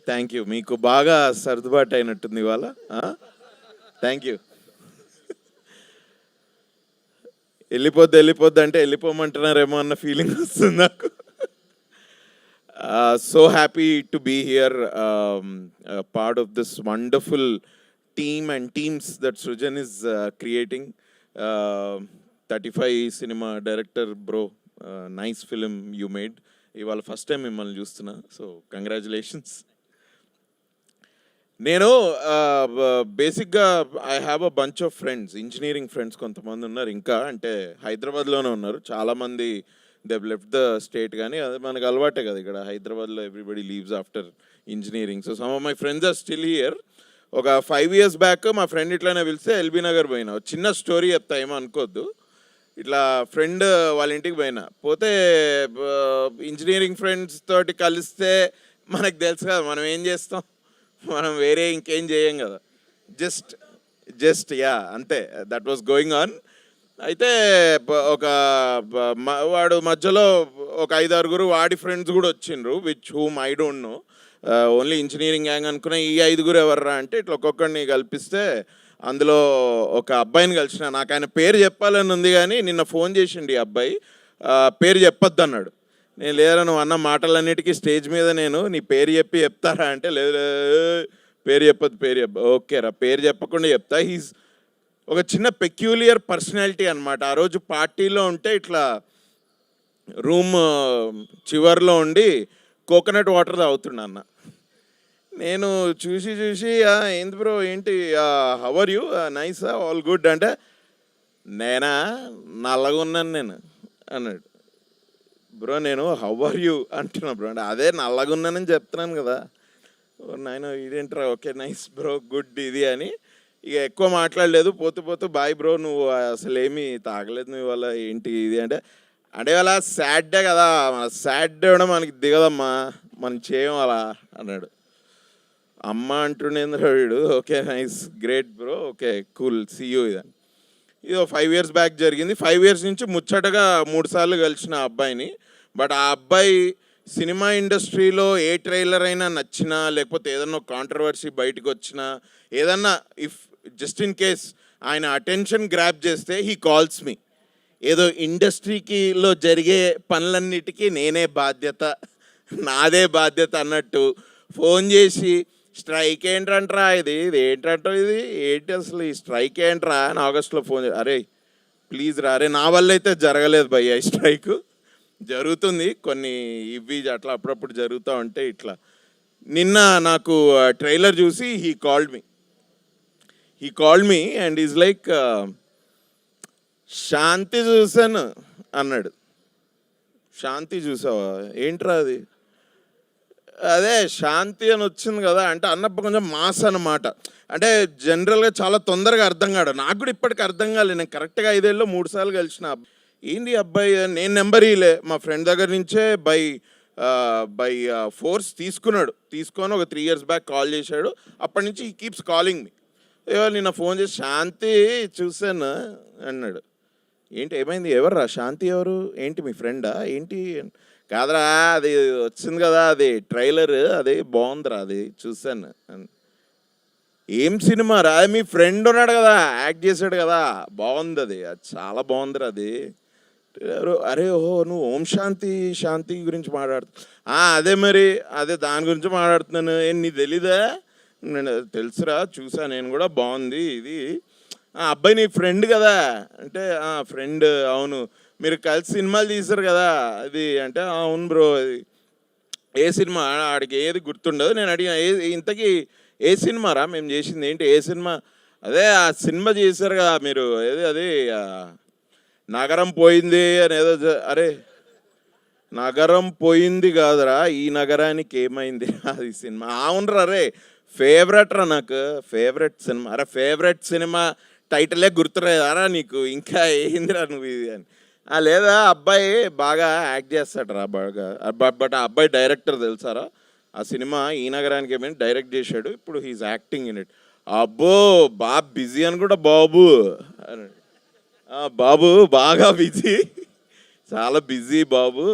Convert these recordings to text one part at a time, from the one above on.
Thank you. మీకు బాగా సర్దుబాటు అయినట్టుంది ఇవాళ. Thank you. వెళ్ళిపోద్ది అంటే వెళ్ళిపోమంటున్నారేమో అన్న ఫీలింగ్ వస్తుంది నాకు. So happy to be here, part of this wonderful team and teams that Srujan is creating. 35 cinema director bro, nice film you made. ఇవాళ ఫస్ట్ టైం మిమ్మల్ని చూస్తున్నా, సో కంగ్రాచులేషన్స్. నేను బేసిక్గా I have a bunch of friends, engineering friends కొంతమంది ఉన్నారు, ఇంకా అంటే హైదరాబాద్లోనే ఉన్నారు. చాలామంది దే లెఫ్ట్ ద స్టేట్, కానీ అది మనకు అలవాటే కదా ఇక్కడ హైదరాబాద్లో, everybody leaves after engineering. So some of my friends are still here. ఒక 5 years బ్యాక్ మా ఫ్రెండ్ ఇట్లానే పిలిస్తే ఎల్బీ నగర్ పోయినా. చిన్న స్టోరీ చెప్తా, ఏమో అనుకోవద్దు. ఇట్లా ఫ్రెండ్ వాళ్ళ ఇంటికి పోతే ఇంజనీరింగ్ ఫ్రెండ్స్ తోటి కలిస్తే మనకు తెలుసు కదా మనం ఏం చేస్తాం, మనం వేరే ఇంకేం చేయం కదా, జస్ట్ అంతే. That was going on. అయితే వాడు మధ్యలో ఒక 5-6 వాడి ఫ్రెండ్స్ కూడా వచ్చిండ్రు, which whom I don't know. Only engineering gang అనుకున్న. ఈ 5 ఎవర్రా అంటే ఇట్లా ఒక్కొక్కడిని కల్పిస్తే అందులో ఒక అబ్బాయిని కలిసిన. నాకు ఆయన పేరు చెప్పాలని ఉంది, కానీ నిన్న ఫోన్ చేసిండు ఈ అబ్బాయి, పేరు చెప్పొద్దు అన్నాడు. నేను లేదా నువ్వు అన్న మాటలన్నిటికీ స్టేజ్ మీద నేను నీ పేరు చెప్తారా అంటే, లేదు పేరు చెప్పొద్దు. ఓకే రా, పేరు చెప్పకుండా చెప్తా. హీస్ ఒక చిన్న పెక్యూలియర్ పర్సనాలిటీ అనమాట. ఆ రోజు పార్టీలో ఉంటే ఇట్లా రూమ్ చివర్లో ఉండి కోకోనట్ వాటర్ తాగుతున్నా అన్న. నేను చూసి ఏంది బ్రో, ఏంటి, how are you, nice, all good అంటే, నేనా నల్లగా ఉన్నాను నేను అన్నాడు. బ్రో నేను హౌ ఆర్ యూ అంటున్నా బ్రో అంటే, అదే నల్లగా ఉన్నానని చెప్తున్నాను కదా. నాయన ఇదేంట్రా, ఓకే నైస్ బ్రో, గుడ్ ఇది అని. ఇక ఎక్కువ మాట్లాడలేదు. పోతూ బాయ్ బ్రో, నువ్వు అసలు ఏమీ తాగలేదు నువ్వు ఇవాళ, ఏంటి ఇది అంటే ఇవాళ సాడ్డే కదా, సాడ్ డే కూడా మనకి దిగదమ్మా, మనం చేయం అలా అన్నాడు. అమ్మ అంటుండేంద్ర వీడు. Okay nice, great bro, okay cool, see you. ఇది 5 years బ్యాక్ జరిగింది. 5 years నుంచి ముచ్చటగా 3 సార్లు కలిసిన ఆ అబ్బాయిని. బట్ ఆ అబ్బాయి సినిమా ఇండస్ట్రీలో ఏ ట్రైలర్ అయినా నచ్చినా, లేకపోతే ఏదన్నా కాంట్రవర్సీ బయటకు వచ్చినా, ఏదన్నా ఇఫ్ జస్ట్ ఇన్ కేస్ ఆయన అటెన్షన్ గ్రాప్ చేస్తే హీ కాల్స్ మీ. ఏదో ఇండస్ట్రీకిలో జరిగే పనులన్నిటికీ నేనే బాధ్యత, నాదే బాధ్యత అన్నట్టు ఫోన్ చేసి, స్ట్రైక్ ఏంటంట్రా, ఇది ఏంటంటో, ఇది ఏంటి అసలు ఈ స్ట్రైక్ ఏంట్రా అని ఆగస్టులో ఫోన్ చేసి, అరే ప్లీజ్ రా, అరే నా వల్ల అయితే జరగలేదు భయ్య, ఈ స్ట్రైక్ జరుగుతుంది, కొన్ని ఇవి అట్లా అప్పుడప్పుడు జరుగుతూ ఉంటే ఇట్లా. నిన్న నాకు ట్రైలర్ చూసి he called me and is like, Shanti చూసాను అన్నాడు. శాంతి చూసావా, ఏంట్రా అది, అదే శాంతి అని వచ్చింది కదా అంటే, అన్నప్పుడు కొంచెం మాస్ అన్నమాట. అంటే జనరల్గా చాలా తొందరగా అర్థం కాడు, నాకు కూడా ఇప్పటికి అర్థం కాలేదు. నేను కరెక్ట్గా 5 ఏళ్ళలో 3 సార్లు కలిసిన. ఏంది అబ్బాయి, నేను నెంబర్ ఇలే, మా ఫ్రెండ్ దగ్గర నుంచే బై ఫోర్స్ తీసుకొని ఒక 3 years బ్యాక్ కాల్ చేశాడు. అప్పటి నుంచి ఈ కీప్స్ కాలింగ్ మీ. ఇవాళ నిన్న ఫోన్ చేసి, శాంతి చూసాను అన్నాడు. ఏంటి, ఏమైంది, ఎవర్రా శాంతి, ఎవరు, ఏంటి మీ ఫ్రెండా ఏంటి? కాదరా, అది వచ్చింది కదా, అది ట్రైలర్, అది బాగుందిరా, అది చూసాను. ఏం సినిమా రా, మీ ఫ్రెండ్ ఉన్నాడు కదా, యాక్ట్ చేశాడు కదా, బాగుంది అది చాలా బాగుందిరా అది. అరే ఓహో, నువ్వు ఓం శాంతి గురించి మాట్లాడుతు, అదే మరి, అదే దాని గురించి మాట్లాడుతున్నాను. ఏం నీ తెలీదా? నేను తెలుసురా, చూసా నేను కూడా, బాగుంది ఇది. అబ్బాయి నీ ఫ్రెండ్ కదా అంటే, ఫ్రెండ్, అవును, మీరు కలిసి సినిమాలు తీశారు కదా అది అంటే, అవును బ్రో, అది ఏ సినిమా, ఆడికి ఏది గుర్తుండదు. నేను అడిగిన, ఇంతకీ ఏ సినిమా రా మేము చేసింది, ఏంటి ఏ సినిమా? అదే ఆ సినిమా చేశారు కదా మీరు, ఏది అది నగరం పోయింది అని ఏదో. అరే నగరం పోయింది కాదురా, ఈ నగరానికి ఏమైంది అది సినిమా. అవునరా, అరే ఫేవరెట్ రా, నాకు ఫేవరెట్ సినిమా. అరే ఫేవరెట్ సినిమా టైటిలే గుర్తురారా నీకు, ఇంకా ఏందిరా నువ్వు ఇది అని. లేదా అబ్బాయి బాగా యాక్ట్ చేస్తాడు రా బాగా. బట్ ఆ అబ్బాయి డైరెక్టర్ తెలుసారా, ఆ సినిమా ఈ నగరానికి ఏమైనా డైరెక్ట్ చేశాడు, ఇప్పుడు హీఈస్ యాక్టింగ్ ఇన్ ఇట్. అబ్బో బాగా బిజీ అని కూడా బాబు బాబు బాగా బిజీ, చాలా బిజీ బాబు.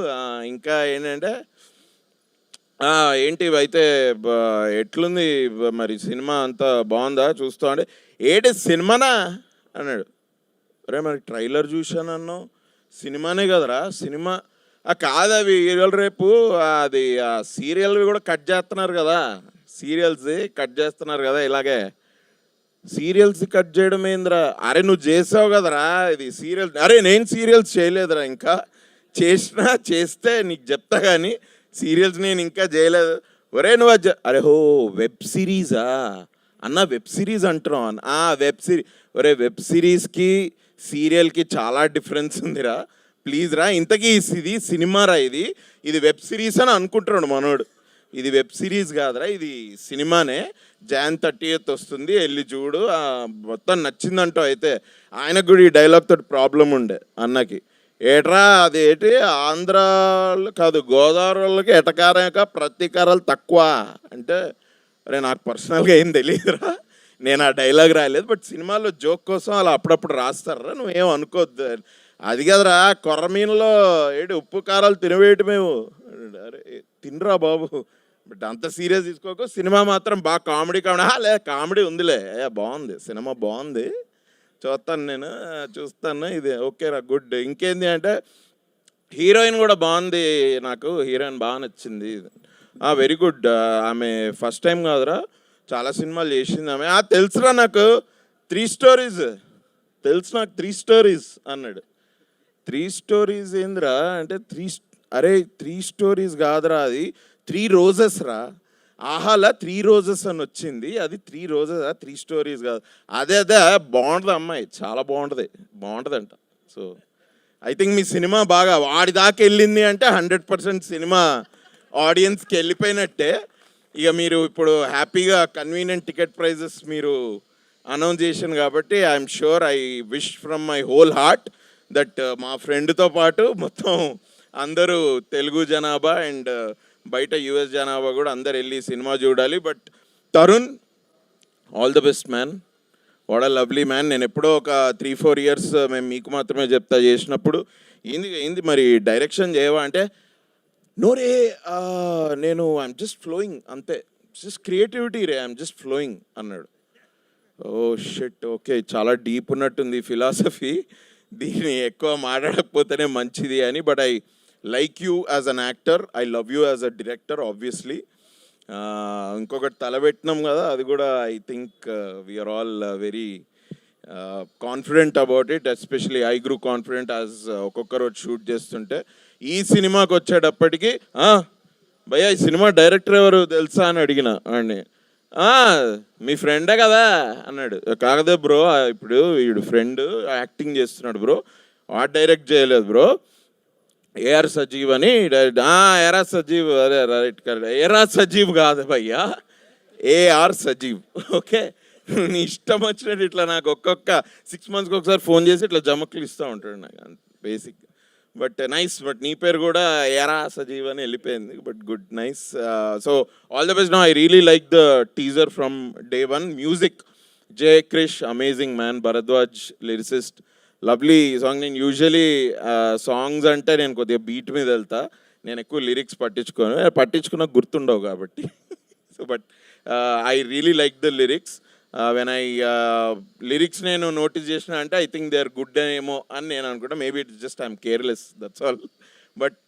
ఇంకా ఏంటంటే ఏంటి అయితే ఎట్లుంది మరి సినిమా అంతా బాగుందా చూస్తా అంటే ఏంటి సినిమానా అన్నాడు. అరే మరి ట్రైలర్ చూశానన్నావు, సినిమానే కదరా సినిమా. కాదు అవి ఇవాళ రేపు అది ఆ సీరియల్వి కూడా కట్ చేస్తున్నారు కదా, సీరియల్స్ కట్ చేస్తున్నారు కదా ఇలాగే. సీరియల్స్ కట్ చేయడం ఏందిరా? అరే నువ్వు చేసావు కదరా ఇది సీరియల్స్. అరే నేను సీరియల్స్ చేయలేదురా, ఇంకా చేసినా చేస్తే నీకు చెప్తా కానీ సీరియల్స్ నేను ఇంకా చేయలేదు. ఒరే నువ్వు అరే హో వెబ్ సిరీసా అన్న, వెబ్ సిరీస్ అంటున్నావు అన్న. Web series. ఒరే వెబ్ సిరీస్కి సీరియల్కి చాలా డిఫరెన్స్ ఉందిరా, ప్లీజ్ రా. ఇంతకీ ఇది సినిమా రా, ఇది వెబ్ సిరీస్ అని అనుకుంటున్నాడు మనోడు. ఇది వెబ్ సిరీస్ కాదురా, ఇది సినిమానే. Jan 30th వస్తుంది, వెళ్ళి చూడు. మొత్తం నచ్చిందంటూ. అయితే ఆయనకు కూడా ఈ డైలాగ్ తోటి ప్రాబ్లం ఉండే అన్నకి. ఏట్రా అదేంటి ఆంధ్రాలో కాదు గోదావరి వాళ్ళకి ఎటకారక ప్రతీకారాలు తక్కువ అంటే, అరే నాకు పర్సనల్గా ఏం తెలియదురా, నేను ఆ డైలాగ్ రాయలేదు, బట్ సినిమాలో జోక్ కోసం అలా అప్పుడప్పుడు రాస్తారా, నువ్వేం అనుకోవద్దు. అది కదరా కొర్రమీనలో ఏంటి ఉప్పు కారాలు తినవేయటమేమో. అరే తినరా బాబు, బట్ అంత సీరియస్ తీసుకోకు. సినిమా మాత్రం బాగా కామెడీ లే కామెడీ ఉందిలే, బాగుంది సినిమా, బాగుంది, చూస్తాను నేను, చూస్తాను. ఇది ఓకే రా, గుడ్. ఇంకేంది అంటే హీరోయిన్ కూడా బాగుంది, నాకు హీరోయిన్ బాగా నచ్చింది. Very good. ఆమె ఫస్ట్ టైం కాదురా, చాలా సినిమాలు చేసింది ఆమె. తెలుసురా నాకు 3 స్టోరీస్ తెలుసు, నాకు 3 స్టోరీస్ అన్నాడు. 3 స్టోరీస్ ఏందిరా అంటే అరే 3 స్టోరీస్ కాదురా, అది 3 రోజెస్ రా. ఆహాలా 3 రోజెస్ అని వచ్చింది, అది 3 రోజెస్, 3 స్టోరీస్ కాదు. అదే బాగుంటుంది అమ్మాయి, చాలా బాగుంటుందంట. సో ఐ థింక్ మీ సినిమా బాగా వాడి దాకా వెళ్ళింది అంటే 100% సినిమా ఆడియన్స్కి వెళ్ళిపోయినట్టే. ఇక మీరు ఇప్పుడు హ్యాపీగా కన్వీనియంట్ టికెట్ ప్రైజెస్ మీరు అనౌన్స్ చేశాను కాబట్టి I'm sure, I wish from my whole heart that మా ఫ్రెండ్తో పాటు మొత్తం అందరూ తెలుగు జనాభా అండ్ బయట యూఎస్ జనాభా కూడా అందరు వెళ్ళి సినిమా చూడాలి. But Tarun, all the best man, what a lovely man. నేను ఎప్పుడో ఒక 3-4 ఇయర్స్ మేము మీకు మాత్రమే చెప్తా చేసినప్పుడు, ఏంది మరి డైరెక్షన్ చేయవా అంటే, నోరే నేను ఐఎమ్ జస్ట్ ఫ్లోయింగ్ అంతే, జస్ట్ క్రియేటివిటీ రే, ఐఎమ్ జస్ట్ ఫ్లోయింగ్ అన్నాడు. ఓ షిట్, ఓకే చాలా డీప్ ఉన్నట్టుంది ఫిలాసఫీ, దీన్ని ఎక్కువ మాట్లాడకపోతేనే మంచిది అని. But I like you as an actor, I love you as a director obviously. ఇంకొకటి తలబెట్టినాం కదా, అది కూడా I think we're all very confident about it. Especially I grew confident as ఒక్కొక్కరు షూట్ చేస్తుంటే. ఈ సినిమాకి వచ్చేటప్పటికి భయ్యా ఈ సినిమా డైరెక్టర్ ఎవరు తెలుసా అని అడిగిన వాడిని. మీ ఫ్రెండే కదా అన్నాడు. కాకదే బ్రో, ఇప్పుడు వీడు ఫ్రెండ్ యాక్టింగ్ చేస్తున్నాడు బ్రో, వాడు డైరెక్ట్ చేయలేదు బ్రో, ఏఆర్ సజీవ్ అని డైరెక్ట్. ఏఆర్ సజీవ్, అదే రైట్ కరెక్ట్, ఏఆర్ సజీవ్ కాదు భయ్యా, ఏఆర్ సజీవ్. ఓకే, నీ ఇష్టం వచ్చినట్టు ఇట్లా నాకు ఒక్కొక్క 6 monthsకి ఒకసారి ఫోన్ చేసి ఇట్లా జమక్లు ఇస్తూ ఉంటాడు నాకు, బేసిక్. బట్ నైస్, బట్ నీ పేరు కూడా ఏరా సజీవ్ అని వెళ్ళిపోయింది, but good, nice. So all the best. No I really like the teaser from day 1. Music J Krish, amazing man. Bharadwaj lyricist, lovely song. నేను యూజువలీ సాంగ్స్ అంటే నేను కొద్దిగా బీట్ మీద వెళ్తా, నేను ఎక్కువ లిరిక్స్ పట్టించుకున్న గుర్తుండవు కాబట్టి. So but I really like the lyrics. When I lyrics నేను నోటీస్ చేసిన అంటే I think they are good ఏమో అని నేను అనుకుంటా. Maybe it's just I'm careless, that's all. But